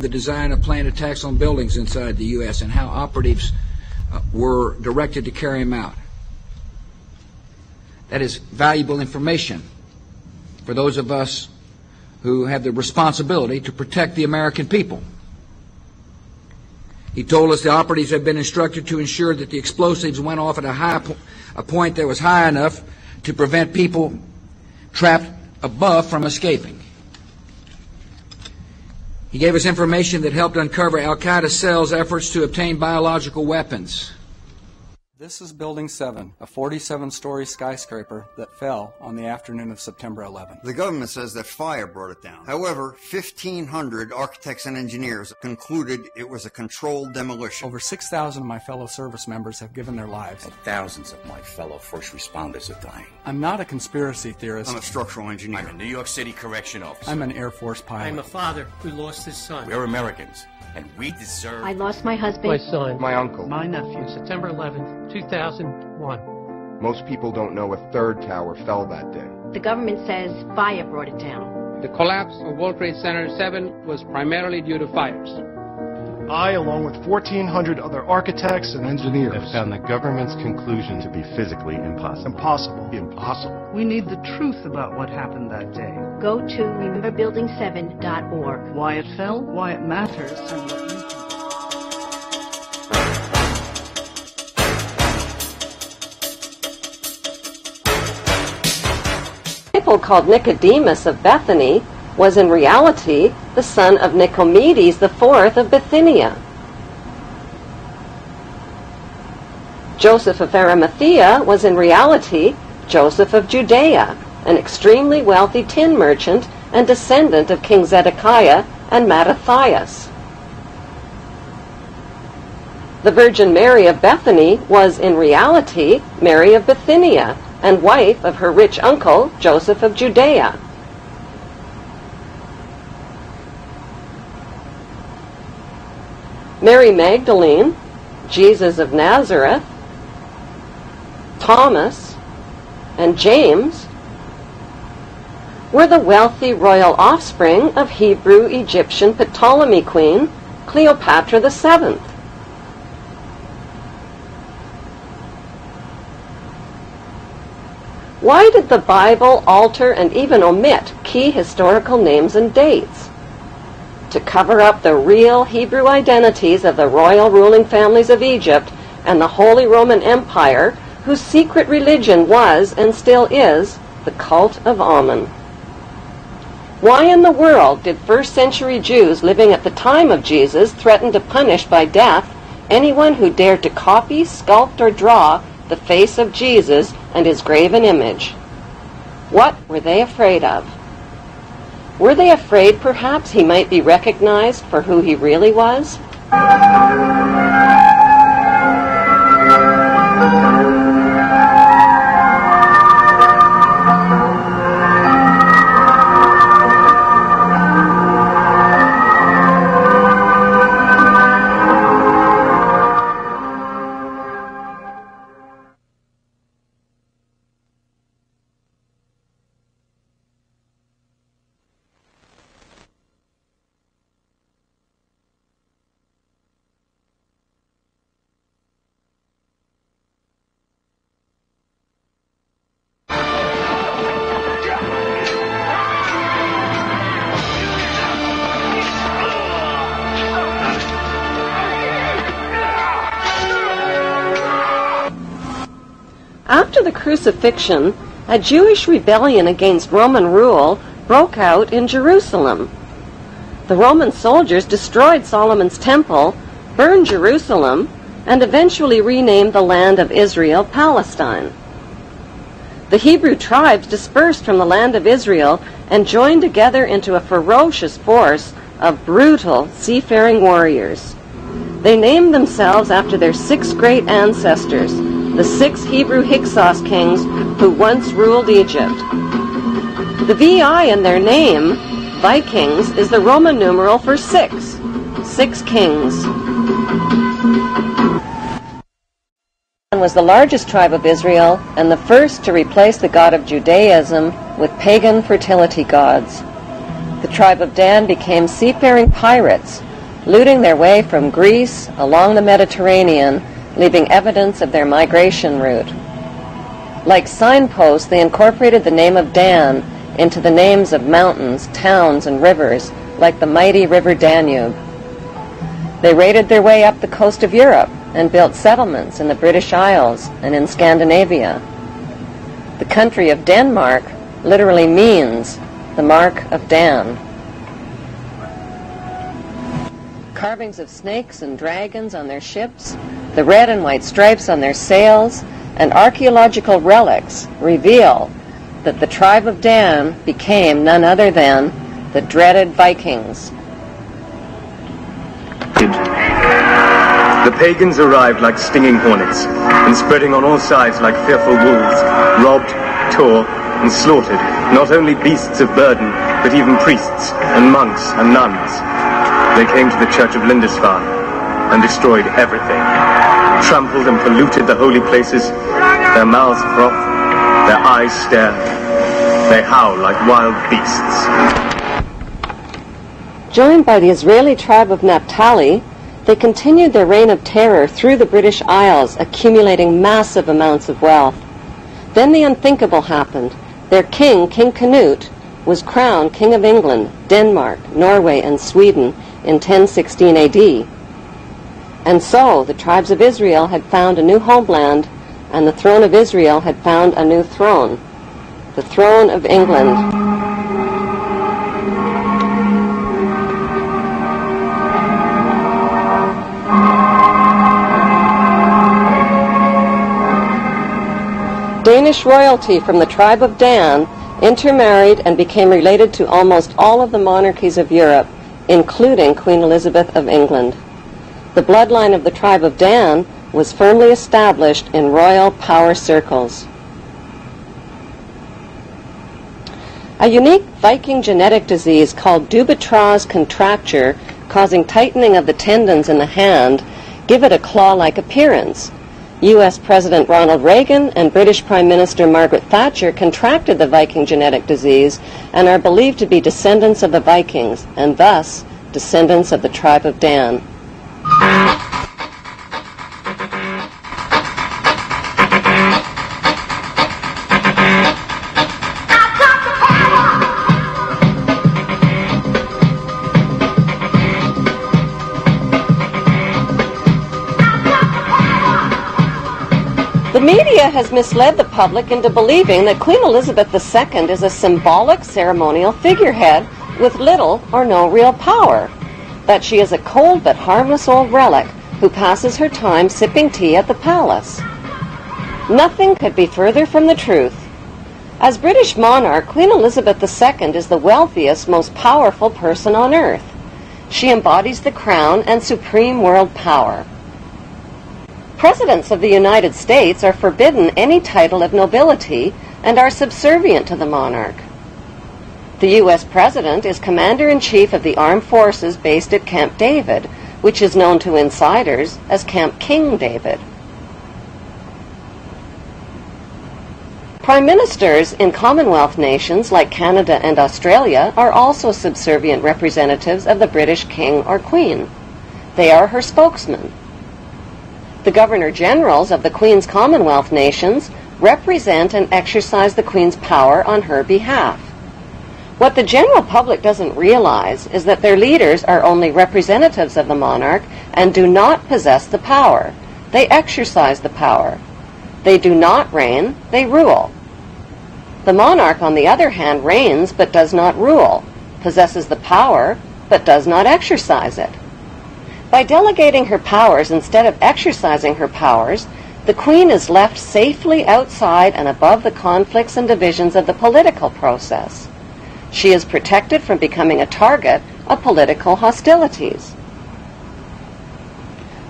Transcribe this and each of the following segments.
the design of planned attacks on buildings inside the U.S. and how operatives were directed to carry them out. That is valuable information for those of us who have the responsibility to protect the American people. He told us the operatives had been instructed to ensure that the explosives went off at a point that was high enough to prevent people trapped above from escaping. He gave us information that helped uncover Al-Qaeda cells' efforts to obtain biological weapons. This is Building 7, a 47-story skyscraper that fell on the afternoon of September 11th. The government says that fire brought it down. However, 1,500 architects and engineers concluded it was a controlled demolition. Over 6,000 of my fellow service members have given their lives. And thousands of my fellow first responders are dying. I'm not a conspiracy theorist. I'm a structural engineer. I'm a New York City correction officer. I'm an Air Force pilot. I'm a father who lost his son. We're Americans, and we deserve... I lost my husband. My son. My uncle. My nephew. September 11th, 2001. Most people don't know a third tower fell that day. The government says fire brought it down. The collapse of World Trade Center 7 was primarily due to fires. I, along with 1,400 other architects and engineers, have found the government's conclusion to be physically impossible. Impossible. We need the truth about what happened that day. Go to rememberbuilding7.org. Why it fell, why it matters, and what you can do. A disciple called Nicodemus of Bethany was in reality the son of Nicomedes IV of Bithynia. Joseph of Arimathea was in reality Joseph of Judea, an extremely wealthy tin merchant and descendant of King Zedekiah and Mattathias. The Virgin Mary of Bethany was in reality Mary of Bithynia and wife of her rich uncle Joseph of Judea. Mary Magdalene, Jesus of Nazareth, Thomas, and James were the wealthy royal offspring of Hebrew-Egyptian Ptolemy queen Cleopatra VII. Why did the Bible alter and even omit key historical names and dates? To cover up the real Hebrew identities of the royal ruling families of Egypt and the Holy Roman Empire, whose secret religion was and still is the cult of Amun. Why in the world did first-century Jews living at the time of Jesus threaten to punish by death anyone who dared to copy, sculpt, or draw the face of Jesus and his graven image? What were they afraid of? Were they afraid perhaps he might be recognized for who he really was? After the crucifixion, a Jewish rebellion against Roman rule broke out in Jerusalem. The Roman soldiers destroyed Solomon's temple, burned Jerusalem, and eventually renamed the land of Israel Palestine. The Hebrew tribes dispersed from the land of Israel and joined together into a ferocious force of brutal seafaring warriors. They named themselves after their 6 great ancestors, the 6 Hebrew Hyksos kings who once ruled Egypt. The VI in their name, Vikings, is the Roman numeral for 6. 6 kings. Was the largest tribe of Israel and the first to replace the god of Judaism with pagan fertility gods. The tribe of Dan became seafaring pirates looting their way from Greece along the Mediterranean, leaving evidence of their migration route. Like signposts, they incorporated the name of Dan into the names of mountains, towns, and rivers, like the mighty river Danube. They raided their way up the coast of Europe and built settlements in the British Isles and in Scandinavia. The country of Denmark literally means the mark of Dan. Carvings of snakes and dragons on their ships, the red and white stripes on their sails, and archaeological relics reveal that the tribe of Dan became none other than the dreaded Vikings. The pagans arrived like stinging hornets, and spreading on all sides like fearful wolves, robbed, tore, and slaughtered not only beasts of burden, but even priests and monks and nuns. They came to the church of Lindisfarne and destroyed everything, trampled and polluted the holy places. Their mouths froth, their eyes stare, they howl like wild beasts. Joined by the Israeli tribe of Naphtali, they continued their reign of terror through the British Isles, accumulating massive amounts of wealth. Then the unthinkable happened. Their king, King Canute, was crowned King of England, Denmark, Norway, and Sweden in 1016 AD. And so the tribes of Israel had found a new homeland, and the throne of Israel had found a new throne, the throne of England. Danish royalty from the tribe of Dan intermarried and became related to almost all of the monarchies of Europe, including Queen Elizabeth of England. The bloodline of the tribe of Dan was firmly established in royal power circles. A unique Viking genetic disease called Dubitraz contracture, causing tightening of the tendons in the hand, give it a claw-like appearance. U.S. President Ronald Reagan and British Prime Minister Margaret Thatcher contracted the Viking genetic disease and are believed to be descendants of the Vikings, and thus descendants of the tribe of Dan. The media has misled the public into believing that Queen Elizabeth II is a symbolic ceremonial figurehead with little or no real power, that she is a cold but harmless old relic who passes her time sipping tea at the palace. Nothing could be further from the truth. As British monarch, Queen Elizabeth II is the wealthiest, most powerful person on earth. She embodies the crown and supreme world power. Presidents of the United States are forbidden any title of nobility and are subservient to the monarch. The U.S. President is Commander-in-Chief of the Armed Forces based at Camp David, which is known to insiders as Camp King David. Prime Ministers in Commonwealth nations like Canada and Australia are also subservient representatives of the British King or Queen. They are her spokesmen. The Governor-Generals of the Queen's Commonwealth nations represent and exercise the Queen's power on her behalf. What the general public doesn't realize is that their leaders are only representatives of the monarch and do not possess the power. They exercise the power. They do not reign, they rule. The monarch, on the other hand, reigns but does not rule, possesses the power but does not exercise it. By delegating her powers instead of exercising her powers, the Queen is left safely outside and above the conflicts and divisions of the political process. She is protected from becoming a target of political hostilities.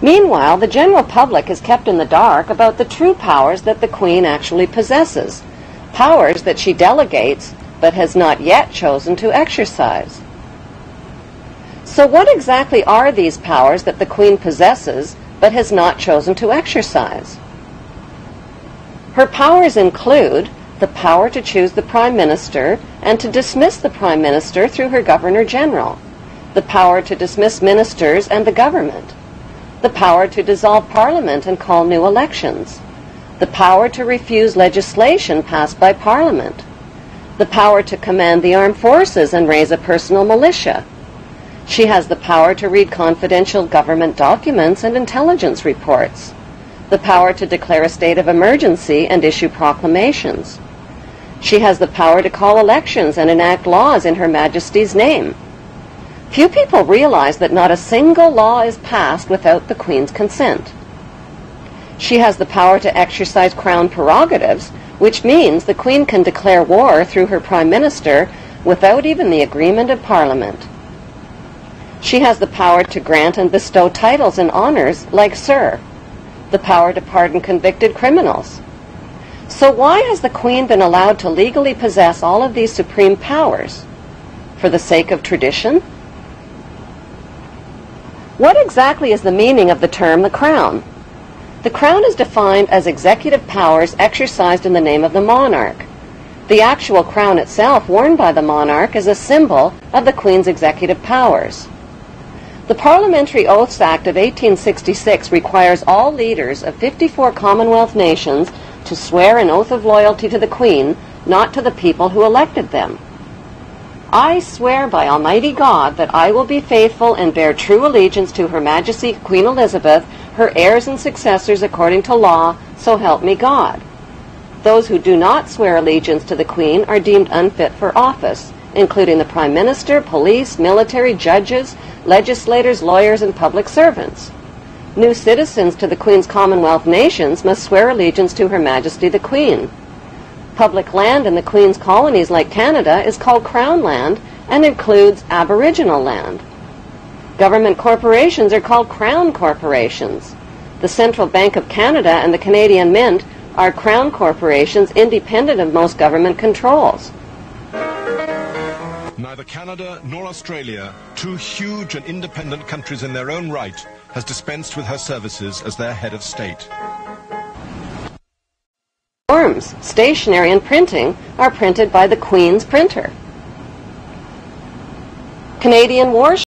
Meanwhile, the general public is kept in the dark about the true powers that the Queen actually possesses, powers that she delegates but has not yet chosen to exercise. So what exactly are these powers that the Queen possesses but has not chosen to exercise? Her powers include the power to choose the Prime Minister and to dismiss the Prime Minister through her Governor-General, the power to dismiss ministers and the government, the power to dissolve Parliament and call new elections, the power to refuse legislation passed by Parliament, the power to command the armed forces and raise a personal militia. She has the power to read confidential government documents and intelligence reports, the power to declare a state of emergency and issue proclamations. She has the power to call elections and enact laws in Her Majesty's name. Few people realize that not a single law is passed without the Queen's consent. She has the power to exercise Crown prerogatives, which means the Queen can declare war through her Prime Minister without even the agreement of Parliament. She has the power to grant and bestow titles and honours like Sir, the power to pardon convicted criminals. So why has the Queen been allowed to legally possess all of these supreme powers? For the sake of tradition? What exactly is the meaning of the term the Crown? The Crown is defined as executive powers exercised in the name of the monarch. The actual crown itself, worn by the monarch, is a symbol of the Queen's executive powers. The Parliamentary Oaths Act of 1866 requires all leaders of 54 Commonwealth nations to swear an oath of loyalty to the Queen, not to the people who elected them. I swear by Almighty God that I will be faithful and bear true allegiance to Her Majesty Queen Elizabeth, her heirs and successors according to law, so help me God. Those who do not swear allegiance to the Queen are deemed unfit for office, including the Prime Minister, police, military, judges, legislators, lawyers, and public servants. New citizens to the Queen's Commonwealth nations must swear allegiance to Her Majesty the Queen. Public land in the Queen's colonies like Canada is called Crown land and includes Aboriginal land. Government corporations are called Crown corporations. The Central Bank of Canada and the Canadian Mint are Crown corporations independent of most government controls. Neither Canada nor Australia, two huge and independent countries in their own right, has dispensed with her services as their head of state. Forms, stationery, and printing are printed by the Queen's printer. Canadian warships